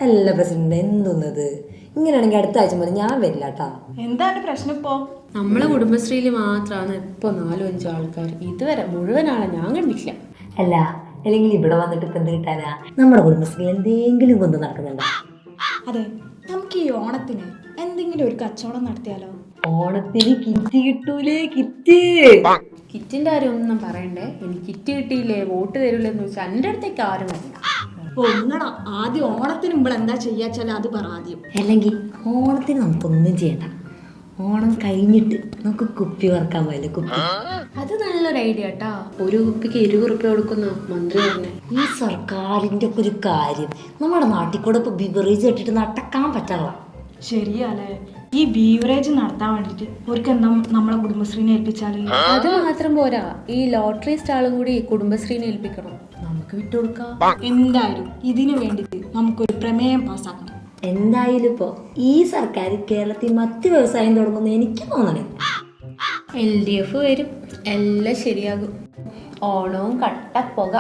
അല്ല പ്രസിഡന്റ്, എന്തോന്നത് ഇങ്ങനെയാണെങ്കിൽ അടുത്ത ആഴ്ച മുതൽ ഞാൻ വരില്ല കേട്ടാ. എന്താണ് പ്രശ്നം ഇപ്പോ? നമ്മളെ കുടുംബശ്രീയിൽ മാത്രമാണ് ഇപ്പൊ 4-5 ആൾക്കാർ. ഇതുവരെ മുഴുവൻ ആളെ ഞാൻ കണ്ടിട്ടില്ല. അല്ല, അല്ലെങ്കിൽ ഇവിടെ വന്നിട്ട് ഇപ്പം എന്ത് കിട്ടാനാ? നമ്മുടെ കുടുംബശ്രീ എന്തെങ്കിലും കൊണ്ട് നടക്കുന്നുണ്ടോ? അതെ, നമുക്ക് ഈ ഓണത്തിന് എന്തെങ്കിലും ഒരു കച്ചവടം നടത്തിയാലോ? ഓണത്തിന് കിറ്റ് കിട്ടൂലേ? കിറ്റ് കിറ്റിന്റെ കാര്യം ഒന്നും പറയണ്ടേ. എനിക്ക് കിറ്റ് കിട്ടിയില്ലേ, വോട്ട് തരൂലെന്ന് ചോദിച്ചാൽ എൻ്റെ അടുത്തേക്ക് ആരും വരില്ല. നിങ്ങളാ ആദ്യം ഓണത്തിന് മുമ്പ് എന്താ ചെയ്യാച്ചാൽ അത് പറ ആദ്യം. അല്ലെങ്കിൽ ഓണത്തിന് നമുക്കൊന്നും ചെയ്യണ്ട. ഓണം കഴിഞ്ഞിട്ട് നമുക്ക് കുപ്പി വറക്കാൻ പോയല്ലേ? കുപ്പി അത് നല്ലൊരു ഐഡിയ കേട്ടാ. ഒരു കുപ്പിക്ക് 20 റുപ്യ കൊടുക്കുന്ന മന്ത്രി തന്നെ. ഈ സർക്കാരിൻ്റെ ഒക്കെ ഒരു കാര്യം, നമ്മുടെ നാട്ടിൽ കൂടെ ഇപ്പൊ ബിവറേജ് ഇട്ടിട്ട് നടക്കാൻ പറ്റാനുള്ള. ശരിയല്ലേ, ഈ ബീവറേജ് നടത്താൻ വേണ്ടിട്ട് അവർക്ക് എന്താ നമ്മളെ കുടുംബശ്രീനെ ഏൽപ്പിച്ചാല്? അത് മാത്രം പോരാ, ഈ ലോട്ടറി സ്റ്റാളും കൂടി കുടുംബശ്രീനെ ഏൽപ്പിക്കണം. നമുക്ക് വിട്ടുകൊടുക്കാം. എന്തായാലും ഇതിനു വേണ്ടിട്ട് നമുക്കൊരു പ്രമേയം പാസ്സാക്കണം. എന്തായാലും ഇപ്പോ ഈ സർക്കാർ കേരളത്തിൽ മറ്റു വ്യവസായം തുടങ്ങുമെന്ന് എനിക്ക് തോന്നണേ. LDF വരും, എല്ലാം ശരിയാകും. ഓണവും കട്ടപ്പുക.